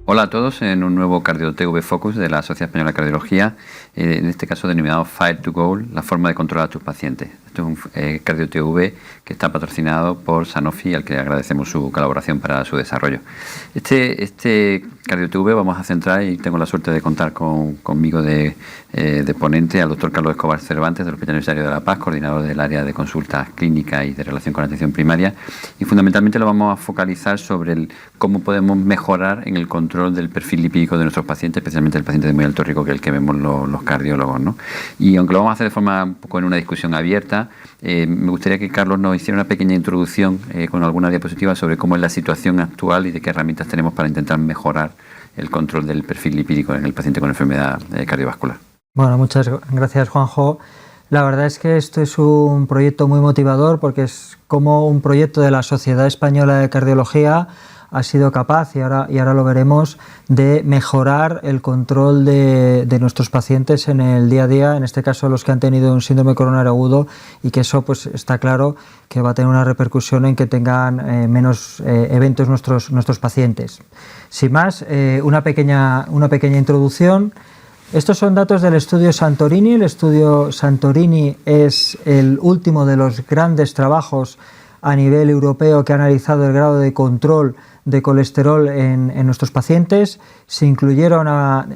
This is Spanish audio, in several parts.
Hola a todos en un nuevo Cardio-TV Focus de la Sociedad Española de Cardiología, en este caso denominado Fire to Goal, la forma de controlar a tus pacientes. Esto es un Cardio-TV que está patrocinado por Sanofi, al que agradecemos su colaboración para su desarrollo. Este Cardio-TV vamos a centrar, y tengo la suerte de contar conmigo de ponente al doctor Carlos Escobar Cervantes, del Hospital Universitario de La Paz, coordinador del área de consultas clínicas y de relación con la atención primaria, y fundamentalmente lo vamos a focalizar sobre cómo podemos mejorar en el control del perfil lipídico de nuestros pacientes, especialmente el paciente de muy alto riesgo, que es el que vemos los cardiólogos, ¿no? Y aunque lo vamos a hacer de forma un poco en una discusión abierta, me gustaría que Carlos nos hiciera una pequeña introducción con alguna diapositiva sobre cómo es la situación actual y de qué herramientas tenemos para intentar mejorar el control del perfil lipídico en el paciente con enfermedad cardiovascular. Bueno, muchas gracias, Juanjo. La verdad es que esto es un proyecto muy motivador porque es como un proyecto de la Sociedad Española de Cardiología ha sido capaz, y ahora lo veremos, de mejorar el control de nuestros pacientes en el día a día, en este caso los que han tenido un síndrome coronario agudo, y que eso pues está claro que va a tener una repercusión en que tengan menos eventos nuestros pacientes. Sin más, una pequeña introducción. Estos son datos del estudio Santorini. El estudio Santorini es el último de los grandes trabajos a nivel europeo que ha analizado el grado de control de colesterol en nuestros pacientes. Se incluyeron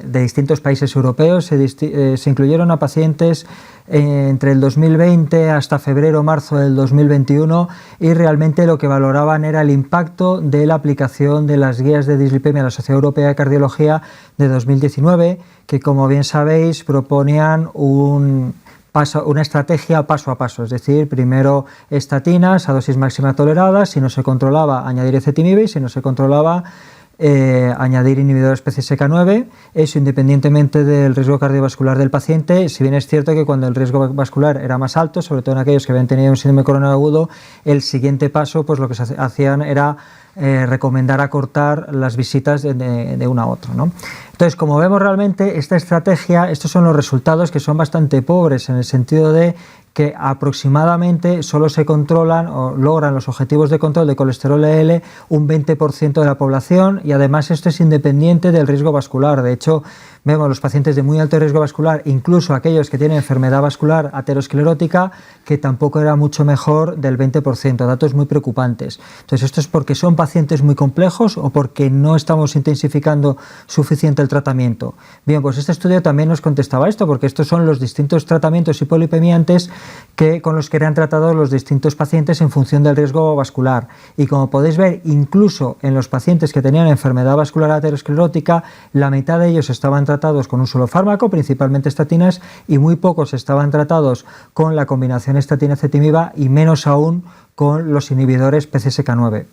de distintos países europeos, se incluyeron a pacientes entre el 2020 hasta febrero-marzo del 2021, y realmente lo que valoraban era el impacto de la aplicación de las guías de dislipemia de la Sociedad Europea de Cardiología de 2019, que, como bien sabéis, proponían una estrategia paso a paso, es decir, primero estatinas a dosis máxima tolerada, si no se controlaba añadir ezetimibe, y si no se controlaba añadir inhibidores PCSK9, eso independientemente del riesgo cardiovascular del paciente. Si bien es cierto que cuando el riesgo vascular era más alto, sobre todo en aquellos que habían tenido un síndrome coronario agudo, el siguiente paso, pues lo que se hacían era recomendar acortar las visitas de uno a otro, ¿no? Entonces, como vemos, realmente esta estrategia, estos son los resultados, que son bastante pobres, en el sentido de que aproximadamente solo se controlan o logran los objetivos de control de colesterol LDL un 20% de la población, y además esto es independiente del riesgo vascular. De hecho, vemos los pacientes de muy alto riesgo vascular, incluso aquellos que tienen enfermedad vascular aterosclerótica, que tampoco era mucho mejor del 20%, datos muy preocupantes. Entonces, esto es porque son pacientes muy complejos o porque no estamos intensificando suficiente el tratamiento. Bien, pues este estudio también nos contestaba esto, porque estos son los distintos tratamientos hipolipemiantes con los que eran tratados los distintos pacientes en función del riesgo vascular. Y como podéis ver, incluso en los pacientes que tenían enfermedad vascular aterosclerótica, la mitad de ellos estaban tratados con un solo fármaco, principalmente estatinas, y muy pocos estaban tratados con la combinación estatina-ezetimiba, y menos aún con los inhibidores PCSK9.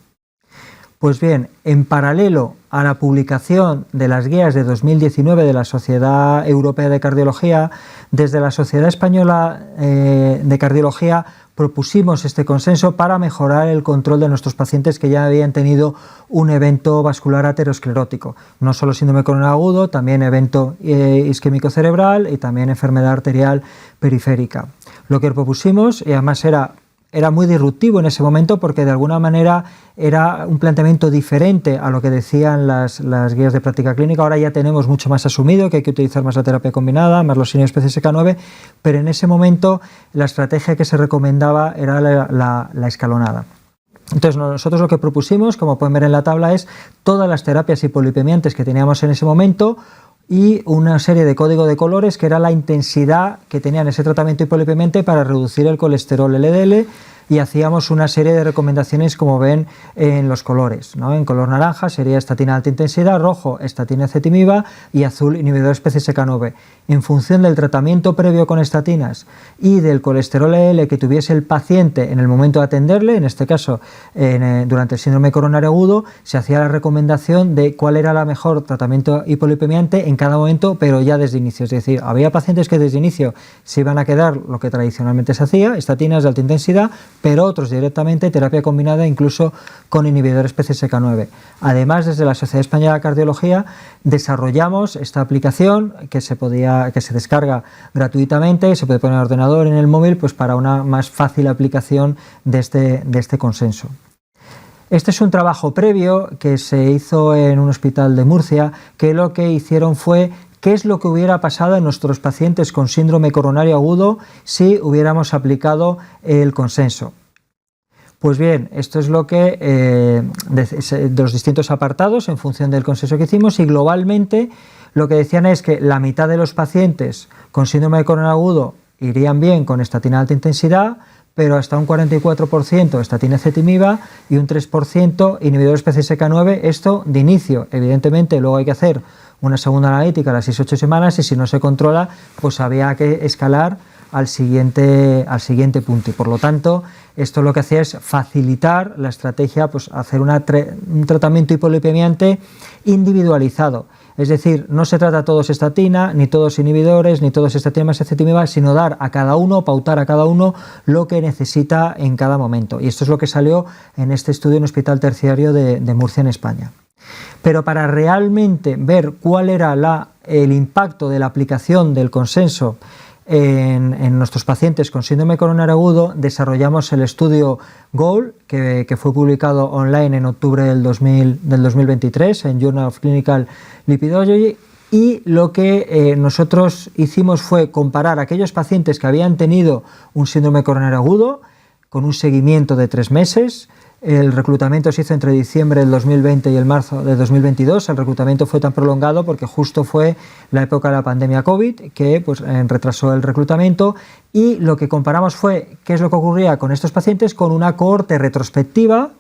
Pues bien, en paralelo a la publicación de las guías de 2019 de la Sociedad Europea de Cardiología, desde la Sociedad Española de Cardiología propusimos este consenso para mejorar el control de nuestros pacientes que ya habían tenido un evento vascular aterosclerótico, no solo síndrome coronario agudo, también evento isquémico cerebral y también enfermedad arterial periférica. Lo que propusimos, y además era muy disruptivo en ese momento, porque de alguna manera era un planteamiento diferente a lo que decían las guías de práctica clínica. Ahora ya tenemos mucho más asumido que hay que utilizar más la terapia combinada, más los inhibidores PCSK9, pero en ese momento la estrategia que se recomendaba era la escalonada. Entonces, nosotros lo que propusimos, como pueden ver en la tabla, es todas las terapias hipolipemiantes que teníamos en ese momento, y una serie de código de colores que era la intensidad que tenían ese tratamiento hipolipemiante para reducir el colesterol LDL, y hacíamos una serie de recomendaciones, como ven en los colores, ¿no? En color naranja sería estatina de alta intensidad, rojo estatina ezetimiba y azul inhibidores PCSK9. En función del tratamiento previo con estatinas y del colesterol LDL que tuviese el paciente en el momento de atenderle, en este caso durante el síndrome coronario agudo, se hacía la recomendación de cuál era la mejor tratamiento hipolipemiante en cada momento, pero ya desde inicio. Es decir, había pacientes que desde inicio se iban a quedar lo que tradicionalmente se hacía, estatinas de alta intensidad, pero otros directamente terapia combinada, incluso con inhibidores PCSK9. Además, desde la Sociedad Española de Cardiología desarrollamos esta aplicación que se descarga gratuitamente, se puede poner en el ordenador, en el móvil, pues para una más fácil aplicación de este consenso. Este es un trabajo previo que se hizo en un hospital de Murcia, que lo que hicieron fue qué es lo que hubiera pasado en nuestros pacientes con síndrome coronario agudo si hubiéramos aplicado el consenso. Pues bien, esto es lo que de los distintos apartados en función del consenso que hicimos, y globalmente lo que decían es que la mitad de los pacientes con síndrome coronario agudo irían bien con estatina de alta intensidad, pero hasta un 44% estatina ezetimiba y un 3% inhibidores PCSK9, esto de inicio. Evidentemente luego hay que hacer una segunda analítica a las 6-8 semanas y si no se controla, pues había que escalar al siguiente punto. Y por lo tanto, esto lo que hacía es facilitar la estrategia, pues hacer un tratamiento hipolipemiante individualizado. Es decir, no se trata todos estatina, ni todos inhibidores, ni todos estatina más ezetimiba, sino dar a cada uno, pautar a cada uno lo que necesita en cada momento. Y esto es lo que salió en este estudio en Hospital Terciario de Murcia, en España. Pero para realmente ver cuál era el impacto de la aplicación del consenso en nuestros pacientes con síndrome coronario agudo, desarrollamos el estudio GOAL, que fue publicado online en octubre del 2023 en Journal of Clinical Lipidology, y lo que nosotros hicimos fue comparar aquellos pacientes que habían tenido un síndrome coronario agudo con un seguimiento de 3 meses. El reclutamiento se hizo entre diciembre del 2020 y el marzo de 2022. El reclutamiento fue tan prolongado porque justo fue la época de la pandemia COVID que pues, retrasó el reclutamiento, y lo que comparamos fue qué es lo que ocurría con estos pacientes con una cohorte retrospectiva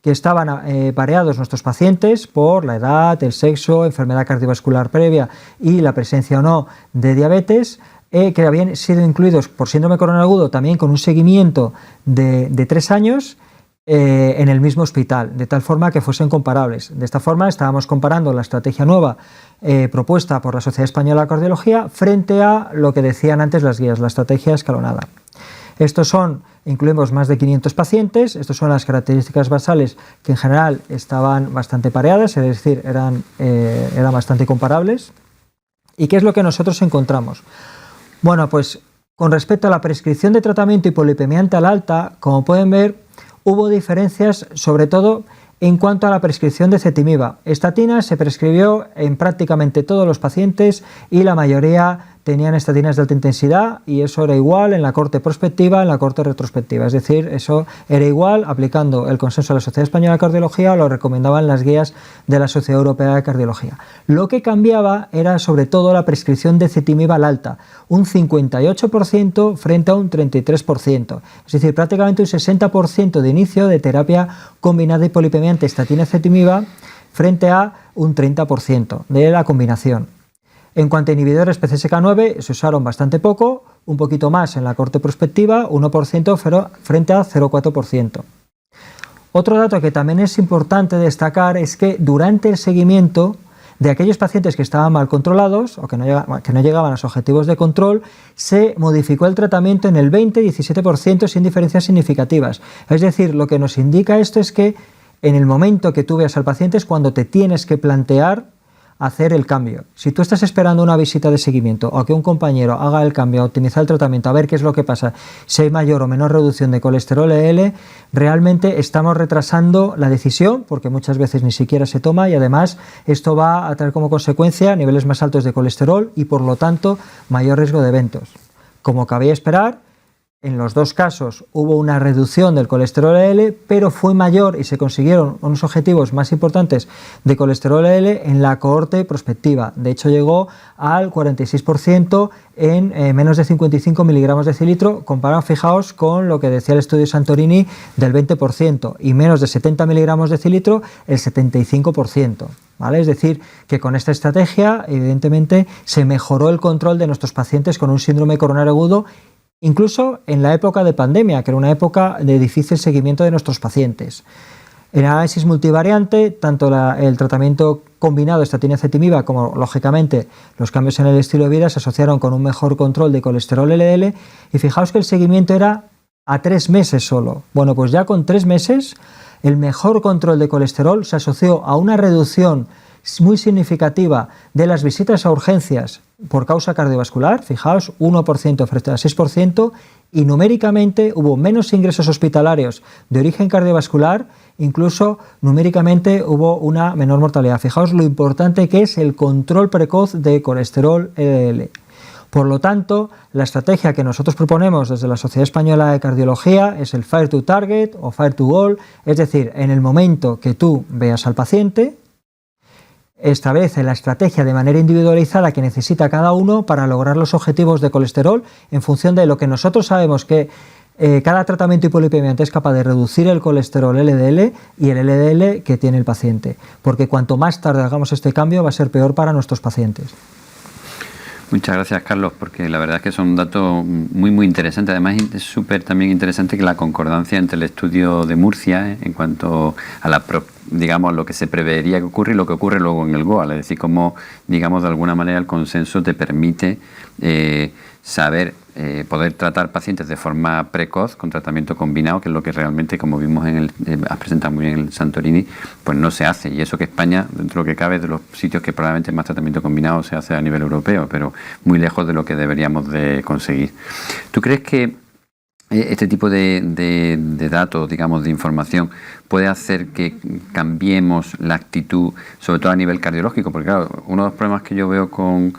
que estaban pareados nuestros pacientes por la edad, el sexo, enfermedad cardiovascular previa y la presencia o no de diabetes, que habían sido incluidos por síndrome coronario agudo también con un seguimiento de 3 años en el mismo hospital, de tal forma que fuesen comparables. De esta forma estábamos comparando la estrategia nueva propuesta por la Sociedad Española de Cardiología frente a lo que decían antes las guías, la estrategia escalonada. Incluimos más de 500 pacientes, estas son las características basales que en general estaban bastante pareadas, es decir, eran bastante comparables. ¿Y qué es lo que nosotros encontramos? Bueno, pues con respecto a la prescripción de tratamiento hipolipemiante al alta, como pueden ver, hubo diferencias sobre todo en cuanto a la prescripción de ezetimiba. Estatina se prescribió en prácticamente todos los pacientes y la mayoría tenían estatinas de alta intensidad, y eso era igual en la cohorte prospectiva, en la cohorte retrospectiva. Es decir, eso era igual aplicando el consenso de la Sociedad Española de Cardiología o lo recomendaban las guías de la Sociedad Europea de Cardiología. Lo que cambiaba era sobre todo la prescripción de ezetimiba al alta, un 58% frente a un 33%. Es decir, prácticamente un 60% de inicio de terapia combinada hipolipemiante estatina-ezetimiba frente a un 30% de la combinación. En cuanto a inhibidores PCSK9, se usaron bastante poco, un poquito más en la cohorte prospectiva, 1% frente a 0,4%. Otro dato que también es importante destacar es que durante el seguimiento de aquellos pacientes que estaban mal controlados o que no llegaban a los objetivos de control, se modificó el tratamiento en el 20-17% sin diferencias significativas. Es decir, lo que nos indica esto es que en el momento que tú veas al paciente es cuando te tienes que plantear hacer el cambio. Si tú estás esperando una visita de seguimiento o que un compañero haga el cambio, a optimizar el tratamiento, a ver qué es lo que pasa, si hay mayor o menor reducción de colesterol LDL, realmente estamos retrasando la decisión porque muchas veces ni siquiera se toma, y además esto va a traer como consecuencia niveles más altos de colesterol y por lo tanto mayor riesgo de eventos. Como cabía esperar, en los dos casos hubo una reducción del colesterol LDL, pero fue mayor y se consiguieron unos objetivos más importantes de colesterol LDL en la cohorte prospectiva. De hecho, llegó al 46% en menos de 55 miligramos de decilitro, comparado, fijaos, con lo que decía el estudio Santorini del 20%, y menos de 70 miligramos de decilitro el 75%. ¿Vale? Es decir, que con esta estrategia, evidentemente, se mejoró el control de nuestros pacientes con un síndrome coronario agudo, incluso en la época de pandemia, que era una época de difícil seguimiento de nuestros pacientes. En análisis multivariante, tanto el tratamiento combinado estatina-ezetimiba como, lógicamente, los cambios en el estilo de vida se asociaron con un mejor control de colesterol LDL, y fijaos que el seguimiento era a 3 meses solo. Bueno, pues ya con 3 meses el mejor control de colesterol se asoció a una reducción muy significativa de las visitas a urgencias por causa cardiovascular, fijaos, 1% frente a 6%, y numéricamente hubo menos ingresos hospitalarios de origen cardiovascular, incluso numéricamente hubo una menor mortalidad. Fijaos lo importante que es el control precoz de colesterol LDL. Por lo tanto, la estrategia que nosotros proponemos desde la Sociedad Española de Cardiología es el Fire to Target o Fire to Goal, es decir, en el momento que tú veas al paciente, establece la estrategia de manera individualizada que necesita cada uno para lograr los objetivos de colesterol en función de lo que nosotros sabemos que cada tratamiento hipolipemiante es capaz de reducir el colesterol LDL y el LDL que tiene el paciente, porque cuanto más tarde hagamos este cambio va a ser peor para nuestros pacientes. Muchas gracias, Carlos, porque la verdad es que son datos muy interesantes. Además, es súper también interesante que la concordancia entre el estudio de Murcia en cuanto a digamos, lo que se prevería que ocurre y lo que ocurre luego en el GOAL. Es decir, cómo, digamos, de alguna manera el consenso te permite saber poder tratar pacientes de forma precoz con tratamiento combinado, que es lo que realmente, como vimos has presentado muy bien en el Santorini, pues no se hace. Y eso que España, dentro de lo que cabe, es de los sitios que probablemente más tratamiento combinado se hace a nivel europeo, pero muy lejos de lo que deberíamos de conseguir. ¿Tú crees que este tipo de datos, digamos, de información, puede hacer que cambiemos la actitud, sobre todo a nivel cardiológico? Porque claro, uno de los problemas que yo veo con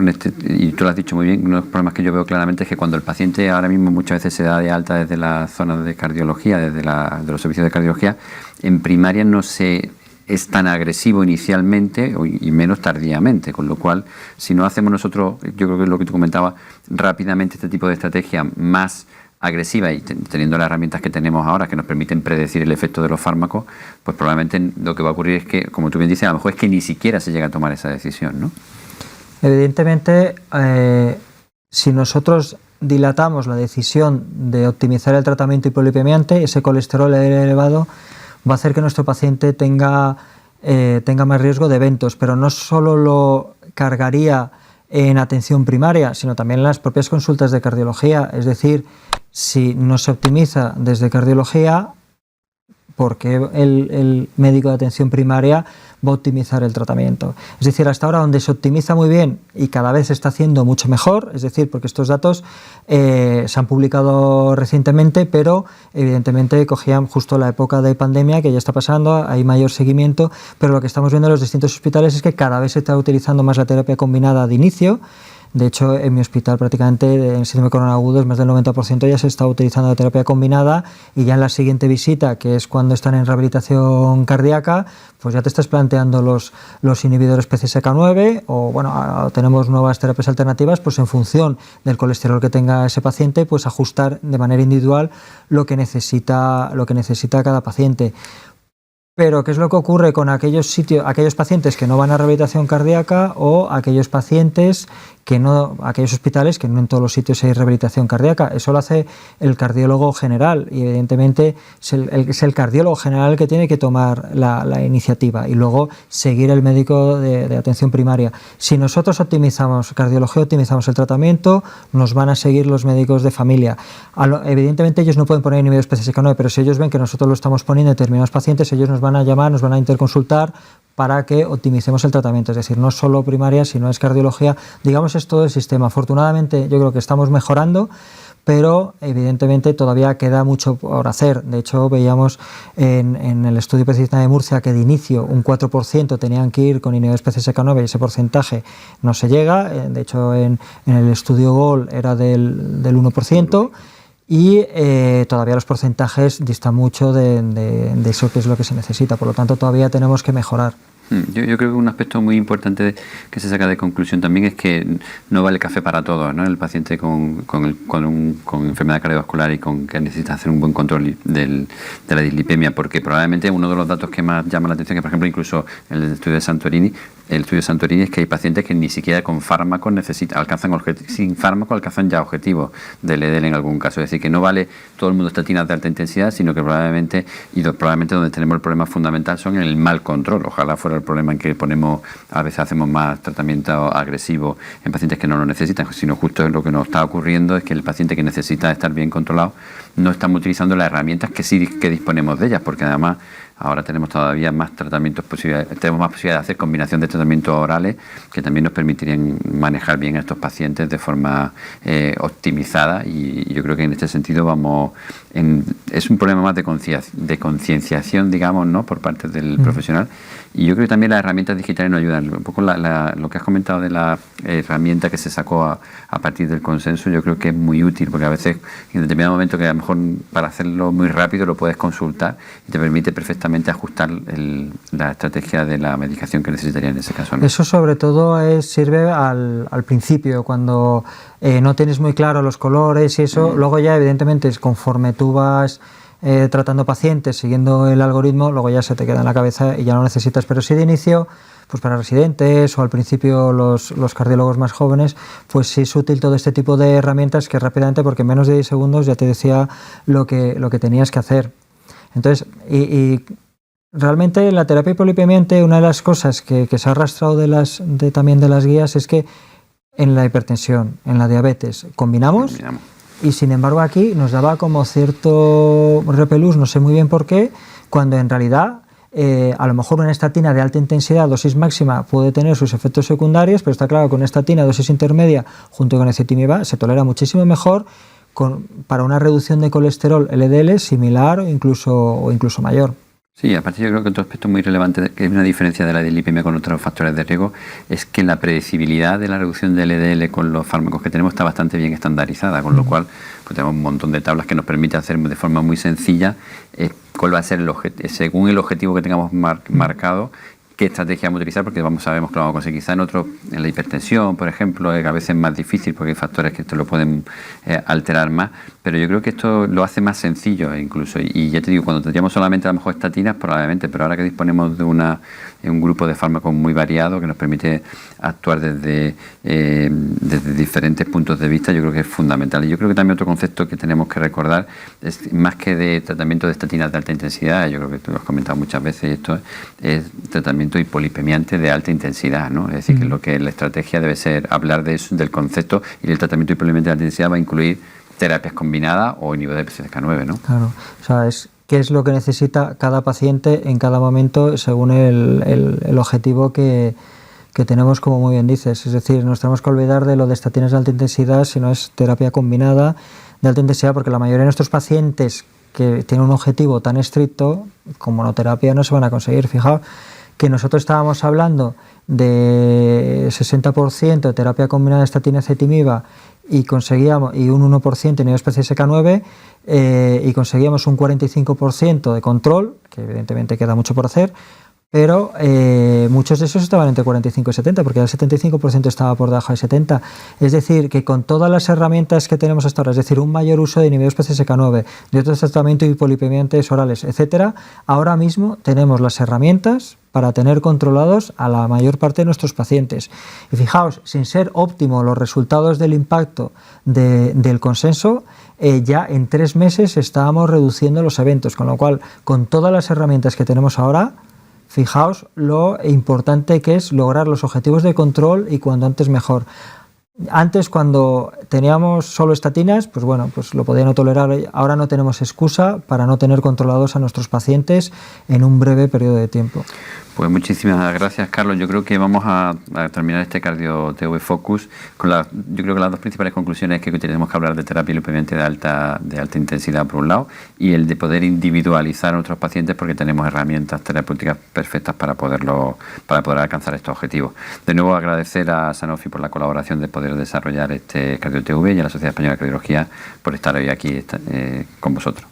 este, y tú lo has dicho muy bien, uno de los problemas que yo veo claramente es que cuando el paciente ahora mismo muchas veces se da de alta desde las zonas de cardiología, de los servicios de cardiología, en primaria no es tan agresivo inicialmente y menos tardíamente, con lo cual si no hacemos nosotros, yo creo que es lo que tú comentabas, rápidamente este tipo de estrategia más agresiva y teniendo las herramientas que tenemos ahora que nos permiten predecir el efecto de los fármacos, pues probablemente lo que va a ocurrir es que, como tú bien dices, a lo mejor es que ni siquiera se llega a tomar esa decisión, ¿no? Evidentemente, si nosotros dilatamos la decisión de optimizar el tratamiento hipolipemiante, ese colesterol elevado va a hacer que nuestro paciente tenga más riesgo de eventos, pero no solo lo cargaría en atención primaria, sino también en las propias consultas de cardiología. Es decir, si no se optimiza desde cardiología, ¿por qué el médico de atención primaria va a optimizar el tratamiento? Es decir, hasta ahora donde se optimiza muy bien y cada vez se está haciendo mucho mejor, es decir, porque estos datos se han publicado recientemente, pero evidentemente cogían justo la época de pandemia, que ya está pasando, hay mayor seguimiento, pero lo que estamos viendo en los distintos hospitales es que cada vez se está utilizando más la terapia combinada de inicio. De hecho, en mi hospital prácticamente en síndrome coronarios agudos más del 90% ya se está utilizando la terapia combinada, y ya en la siguiente visita, que es cuando están en rehabilitación cardíaca, pues ya te estás planteando los inhibidores PCSK9 o bueno, tenemos nuevas terapias alternativas, pues en función del colesterol que tenga ese paciente, pues ajustar de manera individual lo que necesita cada paciente. Pero ¿qué es lo que ocurre con aquellos pacientes que no van a rehabilitación cardíaca o aquellos pacientes aquellos hospitales que no en todos los sitios hay rehabilitación cardíaca? Eso lo hace el cardiólogo general y evidentemente es el cardiólogo general el que tiene que tomar la iniciativa y luego seguir el médico de atención primaria. Si nosotros optimizamos cardiología, optimizamos el tratamiento, nos van a seguir los médicos de familia. Evidentemente ellos no pueden poner inhibidores PCSK9, pero si ellos ven que nosotros lo estamos poniendo en determinados pacientes, ellos nos van a llamar, nos van a interconsultar para que optimicemos el tratamiento. Es decir, no solo primaria, sino es cardiología. Digamos, es todo el sistema. Afortunadamente, yo creo que estamos mejorando, pero evidentemente todavía queda mucho por hacer. De hecho, veíamos en el estudio PCISNA de Murcia que de inicio un 4% tenían que ir con inhibidores PCSK9 y ese porcentaje no se llega. De hecho, en el estudio GOL era del 1%. Y todavía los porcentajes distan mucho de eso que es lo que se necesita, por lo tanto todavía tenemos que mejorar. Yo creo que un aspecto muy importante que se saca de conclusión también es que no vale café para todos, ¿no? El paciente con enfermedad cardiovascular y que necesita hacer un buen control de la dislipemia, porque probablemente uno de los datos que más llama la atención, que por ejemplo incluso en el estudio de Santorini, es que hay pacientes que ni siquiera con fármacos sin fármaco alcanzan ya objetivos de LDL en algún caso. Es decir, que no vale todo el mundo estatinas de alta intensidad, sino que probablemente donde tenemos el problema fundamental son en el mal control. Ojalá fuera el problema en que a veces hacemos más tratamiento agresivo en pacientes que no lo necesitan, sino justo lo que nos está ocurriendo es que el paciente que necesita estar bien controlado no estamos utilizando las herramientas que sí que disponemos de ellas, porque además ahora tenemos todavía más tratamientos tenemos más posibilidad de hacer combinación de tratamientos orales que también nos permitirían manejar bien a estos pacientes de forma optimizada, y yo creo que en este sentido es un problema más de concienciación, digamos, ¿no?, por parte del profesional, y yo creo que también las herramientas digitales nos ayudan. Un poco lo que has comentado de la herramienta que se sacó a partir del consenso, yo creo que es muy útil, porque a veces en determinado momento, que a lo mejor para hacerlo muy rápido lo puedes consultar y te permite perfectamente ajustar la estrategia de la medicación que necesitaría en ese caso, ¿no? Eso sobre todo sirve al principio, cuando no tienes muy claro los colores y eso. Luego ya evidentemente conforme tú vas tratando pacientes, siguiendo el algoritmo, luego ya se te queda en la cabeza y ya no necesitas, pero sí de inicio, pues para residentes o al principio los cardiólogos más jóvenes, pues sí es útil todo este tipo de herramientas que rápidamente, porque en menos de 10 segundos ya te decía lo que tenías que hacer. Entonces, y realmente en la terapia hipolipemiante, una de las cosas que se ha arrastrado también de las guías es que en la hipertensión, en la diabetes, combinamos. Y sin embargo aquí nos daba como cierto repelús, no sé muy bien por qué, cuando en realidad a lo mejor una estatina de alta intensidad, dosis máxima, puede tener sus efectos secundarios, pero está claro que una estatina dosis intermedia junto con ezetimiba se tolera muchísimo mejor para una reducción de colesterol LDL similar o incluso mayor. Sí, aparte yo creo que otro aspecto muy relevante, que es una diferencia de la dislipemia con otros factores de riesgo, es que la predecibilidad de la reducción del LDL con los fármacos que tenemos está bastante bien estandarizada, con lo cual pues tenemos un montón de tablas que nos permiten hacer de forma muy sencilla cuál va a ser según el objetivo que tengamos marcado, qué estrategia vamos a utilizar, porque sabemos que lo vamos a conseguir. Quizá en la hipertensión, por ejemplo, a veces es más difícil porque hay factores que esto lo pueden alterar más, pero yo creo que esto lo hace más sencillo incluso. Y ya te digo, cuando tendríamos solamente a lo mejor estatinas, probablemente, pero ahora que disponemos de un grupo de fármacos muy variado que nos permite actuar desde diferentes puntos de vista, yo creo que es fundamental. Y yo creo que también otro concepto que tenemos que recordar es, más que de tratamiento de estatinas de alta intensidad, yo creo que tú lo has comentado muchas veces, esto es tratamiento hipolipemiante de alta intensidad, ¿no? Es decir, que la estrategia debe ser hablar del concepto, y el tratamiento hipolipemiante de alta intensidad va a incluir terapias combinadas o inhibidores de PCSK9, ¿no? Claro, o sea, qué es lo que necesita cada paciente en cada momento según el objetivo que tenemos, como muy bien dices. Es decir, nos tenemos que olvidar de lo de estatinas de alta intensidad, si no es terapia combinada de alta intensidad, porque la mayoría de nuestros pacientes que tienen un objetivo tan estricto, con monoterapia no se van a conseguir. Fijaos que nosotros estábamos hablando de 60% de terapia combinada de estatina ezetimiba y un 1% inhibidores PCSK9 y conseguíamos un 45% de control, que evidentemente queda mucho por hacer, pero muchos de esos estaban entre 45 y 70, porque el 75% estaba por debajo de 70. Es decir, que con todas las herramientas que tenemos hasta ahora, es decir, un mayor uso de inhibidores PCSK9, de otros tratamientos hipolipemiantes orales, etcétera, ahora mismo tenemos las herramientas para tener controlados a la mayor parte de nuestros pacientes. Y fijaos, sin ser óptimo los resultados del impacto del consenso, ya en 3 meses estábamos reduciendo los eventos, con lo cual, con todas las herramientas que tenemos ahora, fijaos lo importante que es lograr los objetivos de control, y cuanto antes mejor. Antes, cuando teníamos solo estatinas, pues bueno, pues lo podían no tolerar. Ahora no tenemos excusa para no tener controlados a nuestros pacientes en un breve periodo de tiempo. Pues muchísimas gracias, Carlos. Yo creo que vamos a terminar este Cardio TV Focus con yo creo que las dos principales conclusiones es que tenemos que hablar de terapia hipolipemiante de alta intensidad por un lado, y el de poder individualizar a nuestros pacientes, porque tenemos herramientas terapéuticas perfectas para poder alcanzar estos objetivos. De nuevo, agradecer a Sanofi por la colaboración de poder desarrollar este Cardio TV, y a la Sociedad Española de Cardiología por estar hoy aquí con vosotros.